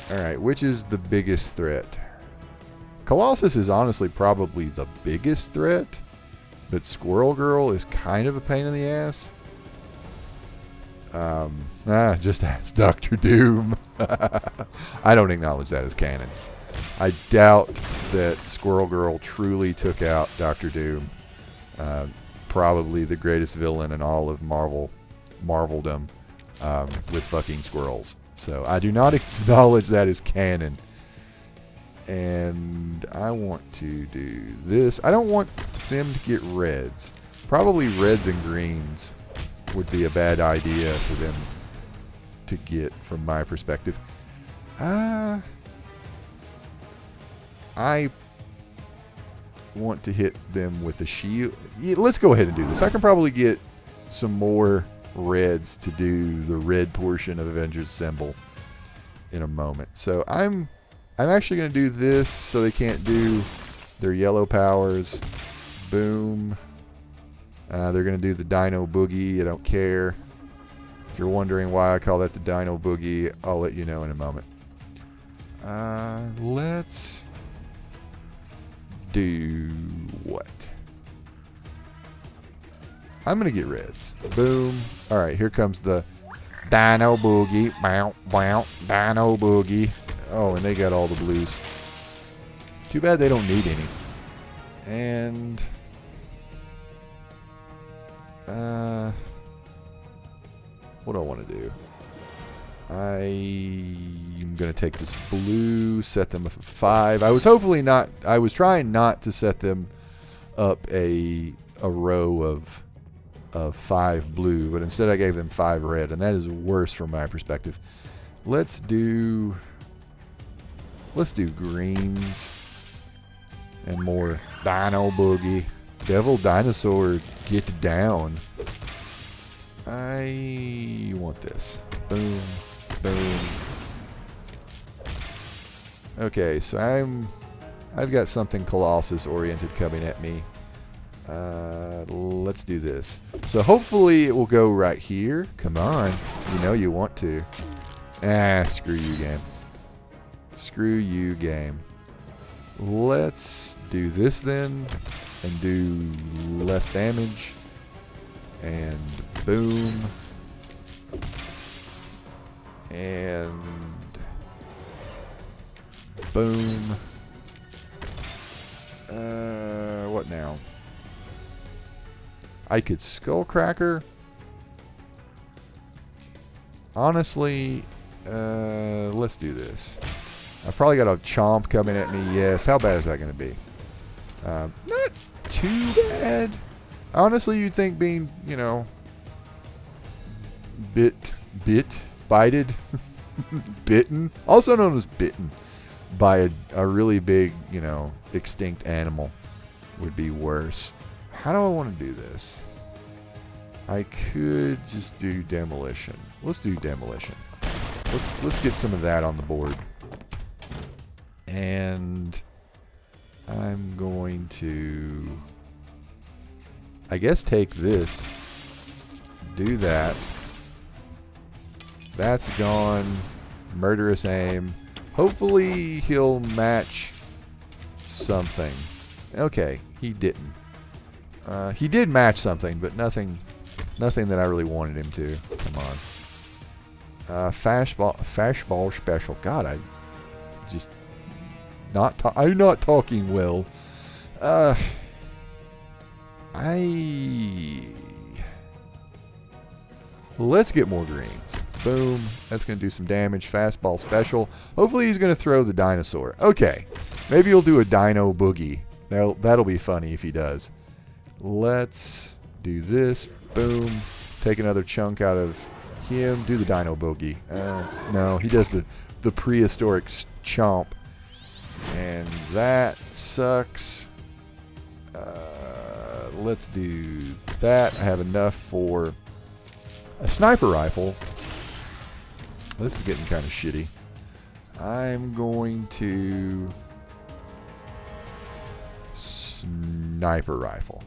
Alright, which is the biggest threat? Colossus is honestly probably the biggest threat, but Squirrel Girl is kind of a pain in the ass. Just ask Dr. Doom. I don't acknowledge that as canon. I doubt that Squirrel Girl truly took out Dr. Doom. Probably the greatest villain in all of Marveldom, with fucking squirrels. So I do not acknowledge that as canon. And I want to do this. I don't want them to get reds. Probably reds and greens would be a bad idea for them to get from my perspective. I want to hit them with a shield. Yeah, let's go ahead and do this. I can probably get some more reds to do the red portion of Avengers Assemble in a moment. So I'm actually going to do this so they can't do their yellow powers. Boom. They're going to do the Dino Boogie. I don't care. If you're wondering why I call that the Dino Boogie, I'll let you know in a moment. Let's do what? I'm going to get reds. Boom. All right, here comes the Dino Boogie. Bow, bow, Dino Boogie. Oh, and they got all the blues. Too bad they don't need any. And what do I want to do? I'm going to take this blue, set them up at 5. I was trying not to set them up a row of 5 blue, but instead I gave them 5 red, and that is worse from my perspective. Let's do greens and more Dino Boogie. Devil Dinosaur, get down. I want this. Boom, boom. Okay, so I've got something Colossus oriented coming at me. Let's do this. So hopefully it will go right here. Come on, you know you want to. Screw you, game. Screw you, game. Let's do this then and do less damage. And boom. And boom. What now? I could Skullcracker. Honestly, let's do this. I probably got a Chomp coming at me. Yes. How bad is that going to be? Not too bad. Honestly, you'd think being, bited, bitten, also known as bitten, by a really big, extinct animal would be worse. How do I want to do this? I could just do demolition. Let's do demolition. Let's get some of that on the board. And I'm going to, I guess, take this, do that. That's gone. Murderous aim. Hopefully he'll match something. Okay, he didn't. He did match something, but nothing that I really wanted him to. Come on. Fastball special. God, I just I'm not talking well. Let's get more greens. Boom. That's going to do some damage. Fastball special. Hopefully he's going to throw the dinosaur. Okay. Maybe he'll do a Dino Boogie. That'll be funny if he does. Let's do this. Boom. Take another chunk out of him. Do the Dino Boogie. No, he does the prehistoric chomp. And that sucks. Let's do that. I have enough for a sniper rifle. This is getting kind of shitty. I'm going to sniper rifle.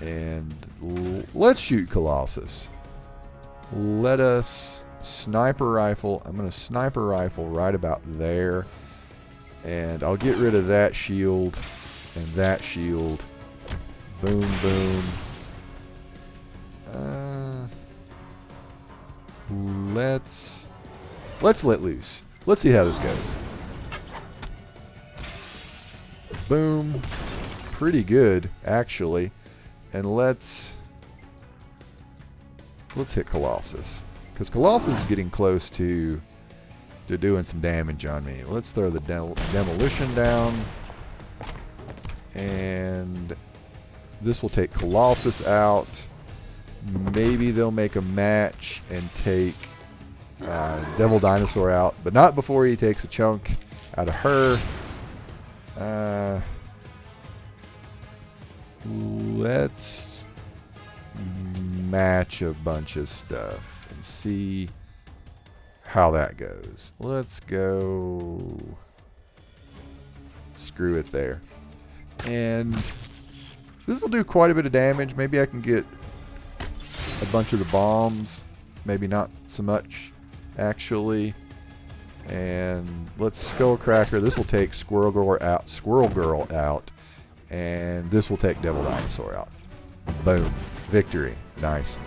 And let's shoot Colossus. Let us sniper rifle. I'm going to sniper rifle right about there. And I'll get rid of that shield and that shield. Boom, boom. Let's let loose. Let's see how this goes. Boom. Pretty good, actually. And let's hit Colossus. Because Colossus is getting close to doing some damage on me. Let's throw the demolition down. And this will take Colossus out. Maybe they'll make a match and take Devil Dinosaur out. But not before he takes a chunk out of her. Let's match a bunch of stuff and see how that goes. Let's go. Screw it there. And this will do quite a bit of damage. Maybe I can get a bunch of the bombs. Maybe not so much, actually. And let's Skullcracker. This will take Squirrel Girl out. And this will take Devil Dinosaur out. Boom. Victory. Nice.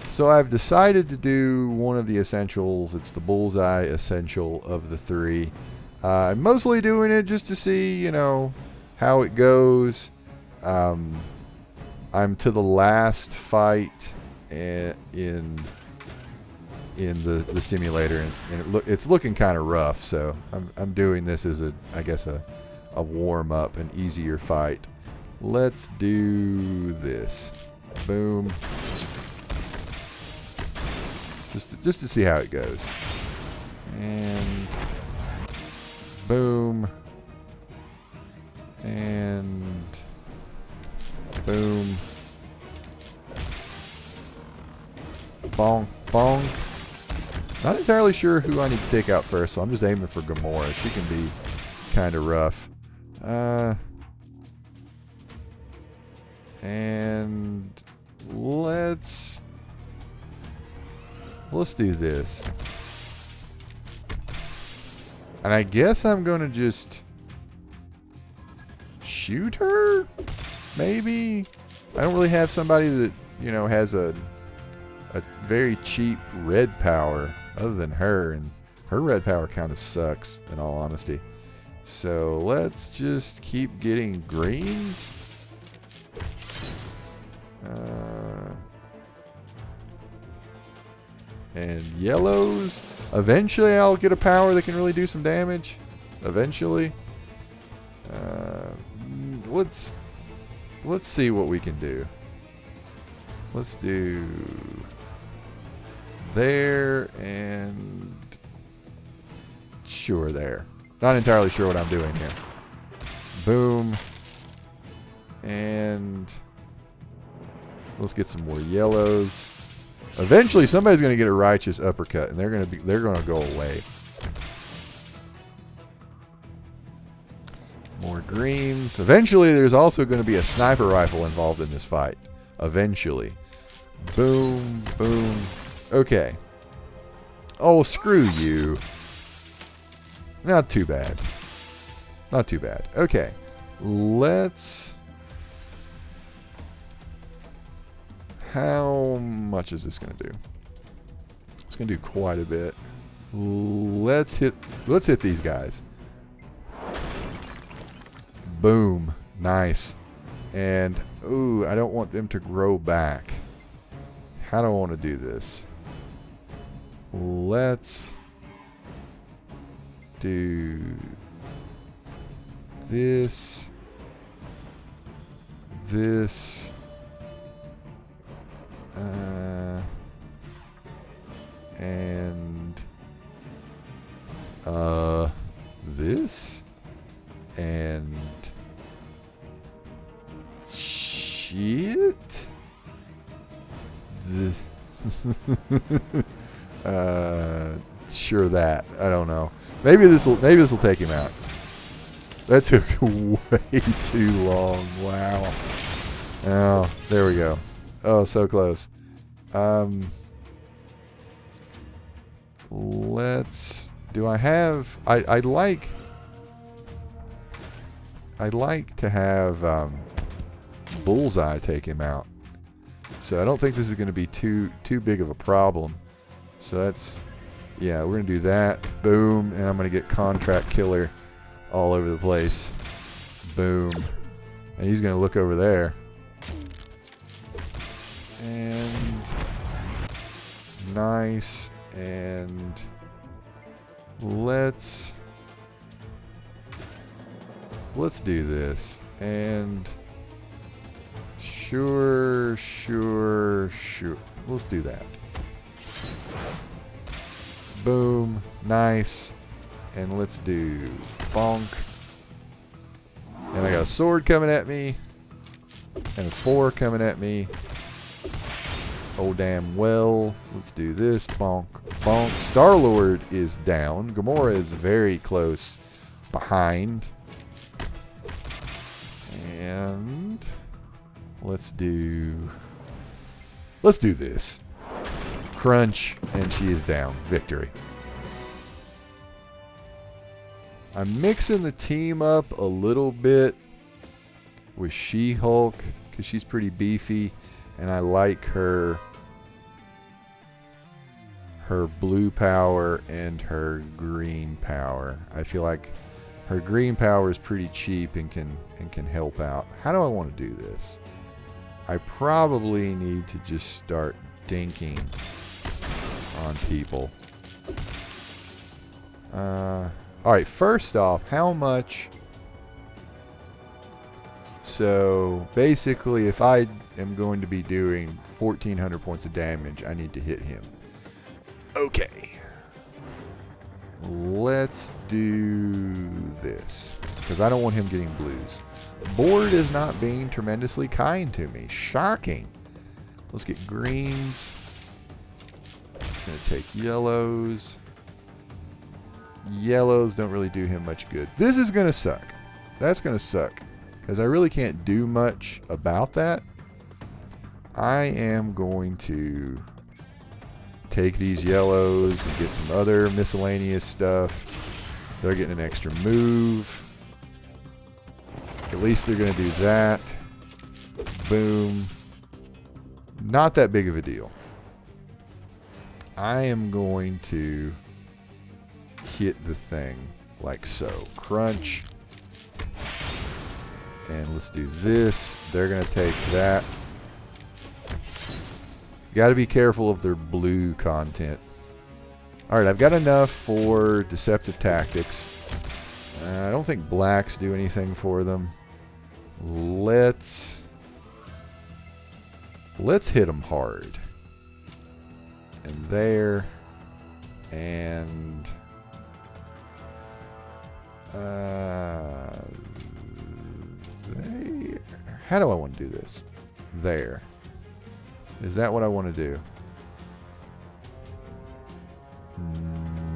So I've decided to do one of the essentials. It's the Bullseye essential of the 3. I'm mostly doing it just to see, you know, how it goes. I'm to the last fight in the simulator, and it's looking kind of rough. So I'm doing this as I guess a warm up, an easier fight. Let's do this. Boom. Just to see how it goes. And boom. And boom. Bonk, bonk. Not entirely sure who I need to take out first, so I'm just aiming for Gamora. She can be kind of rough. And let's do this. And I guess I'm going to just shoot her? Maybe? I don't really have somebody that, you know, has a very cheap red power other than her, and her red power kind of sucks, in all honesty. So let's just keep getting greens. And yellows. Eventually I'll get a power that can really do some damage. Eventually. Let's see what we can do. Let's do there and sure there. Not entirely sure what I'm doing here. Boom. And let's get some more yellows. Eventually somebody's going to get a righteous uppercut, and they're going to go away. More greens. Eventually there's also going to be a sniper rifle involved in this fight. Eventually. Boom, boom. Okay. Oh, screw you. Not too bad. Not too bad. Okay. Let's... How much is this going to do? It's going to do quite a bit. Let's hit these guys. Boom. Nice. And, ooh, I don't want them to grow back. How do I want to do this? Let's do this. This. And this and shit. Sure that. I don't know. Maybe this will take him out. That took way too long. Wow. Oh, there we go. Oh, so close. Let's... Do I have... I'd like to have Bullseye take him out. So I don't think this is going to be too big of a problem. So that's... Yeah, we're going to do that. Boom. And I'm going to get Contract Killer all over the place. Boom. And he's going to look over there. And... Nice. And... Let's do this. And... Sure. Let's do that. Boom. Nice. And let's do bonk. And I got a sword coming at me. And a 4 coming at me. Oh, damn well. Let's do this. Bonk. Bonk. Star-Lord is down. Gamora is very close behind. And let's do this. Crunch, and she is down. Victory. I'm mixing the team up a little bit with She-Hulk because she's pretty beefy, and I like her blue power and her green power. I feel like her green power is pretty cheap and can help out. How do I want to do this? I probably need to just start dinking on people. Alright, first off, how much... So, basically, if I am going to be doing 1,400 points of damage, I need to hit him. Okay. Let's do this. Because I don't want him getting blues. Board is not being tremendously kind to me. Shocking. Let's get greens. Just going to take yellows. Yellows don't really do him much good. This is going to suck. That's going to suck. Because I really can't do much about that. I am going to take these yellows and get some other miscellaneous stuff. They're getting an extra move. At least they're going to do that. Boom. Not that big of a deal. I am going to hit the thing like so. Crunch. And let's do this. They're going to take that. Got to be careful of their blue content. Alright, I've got enough for Deceptive Tactics. I don't think blacks do anything for them. Let's hit them hard. And there. And... there. How do I want to do this? There. Is that what I want to do?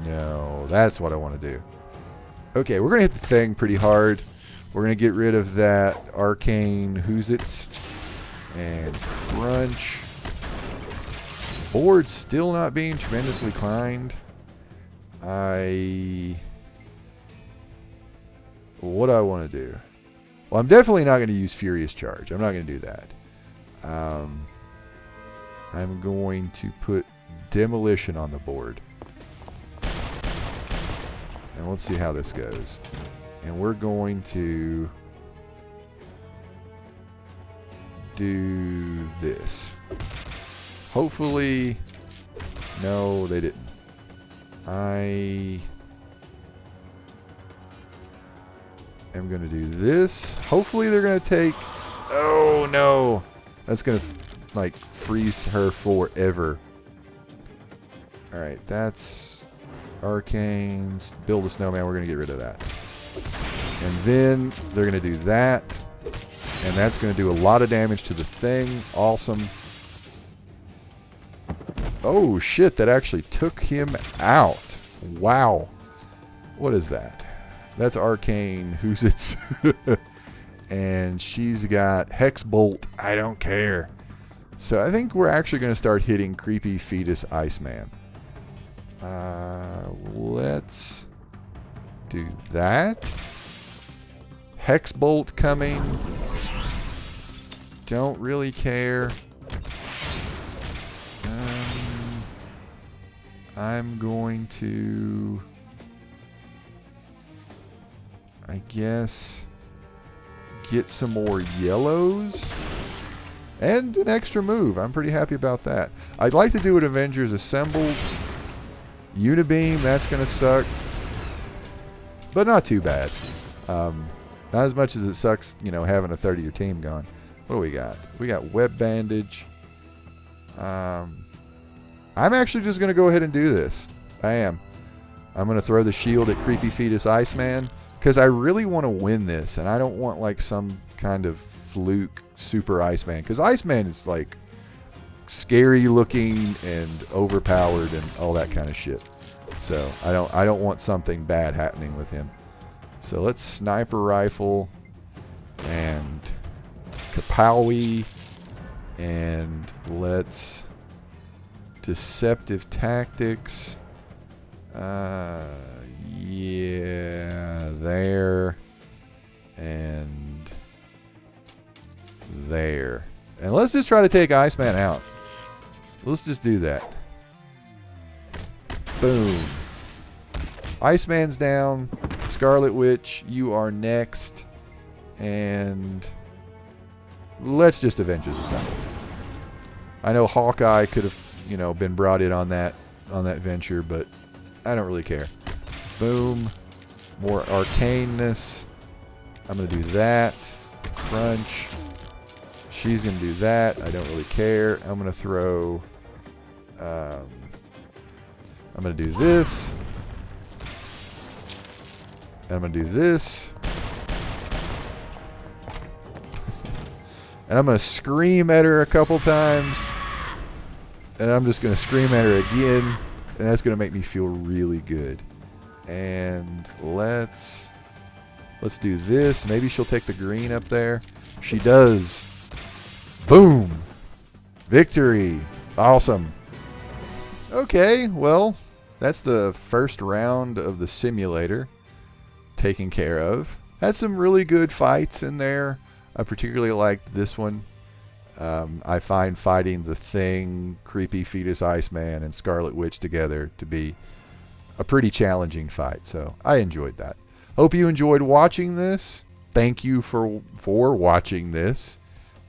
No, that's what I want to do. Okay, we're going to hit the thing pretty hard. We're going to get rid of that arcane who's it's and crunch. Board's still not being tremendously kind. What do I want to do? Well, I'm definitely not going to use Furious Charge. I'm not going to do that. I'm going to put Demolition on the board. And let's see how this goes. And we're going to do this. Hopefully... No, they didn't. I am going to do this. Hopefully they're going to take... Oh, no. That's going to, like, freeze her forever. Alright, that's... Arcanes. Build a snowman. We're going to get rid of that. And then they're going to do that. And that's going to do a lot of damage to the thing. Awesome. Oh, shit. That actually took him out. Wow. What is that? That's Arcane. Who's it's? And she's got Hex Bolt. I don't care. So I think we're actually going to start hitting creepy fetus Iceman. Let's do that. Hex Bolt coming. Don't really care. I'm going to, I guess, get some more yellows. And an extra move. I'm pretty happy about that. I'd like to do it Avengers Assembled. Unibeam, that's going to suck. But not too bad. Not as much as it sucks, you know, having a 30-year team gone. What do we got? We got Web Bandage. I'm actually just going to go ahead and do this. I am. I'm going to throw the shield at Creepy Fetus Iceman. Because I really want to win this. And I don't want like some kind of fluke super Iceman. Because Iceman is like scary looking and overpowered and all that kind of shit. So I don't want something bad happening with him. So let's Sniper Rifle and Kapowie, and let's Deceptive Tactics. Yeah, there and there. And let's just try to take Iceman out. Let's just do that. Boom. Iceman's down. Scarlet Witch, you are next. And let's just Avengers Assemble. I know Hawkeye could have, you know, been brought in on that venture, but I don't really care. Boom. More arcaneness. I'm going to do that. Crunch. She's going to do that. I don't really care. I'm going to throw... I'm going to do this. And I'm going to do this. And I'm going to scream at her a couple times. And I'm just going to scream at her again. And that's going to make me feel really good. And let's do this. Maybe she'll take the green up there. She does. Boom. Victory. Awesome. Okay, well, that's the first round of the simulator taken care of. Had some really good fights in there. I particularly liked this one. I find fighting the Thing, Creepy Fetus Iceman, and Scarlet Witch together to be a pretty challenging fight. So I enjoyed that. Hope you enjoyed watching this. Thank you for watching this.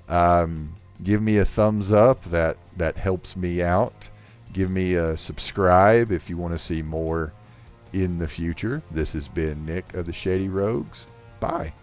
Give me a thumbs up. That helps me out. Give me a subscribe if you want to see more in the future. This has been Nick of the Shady Rogues. Bye.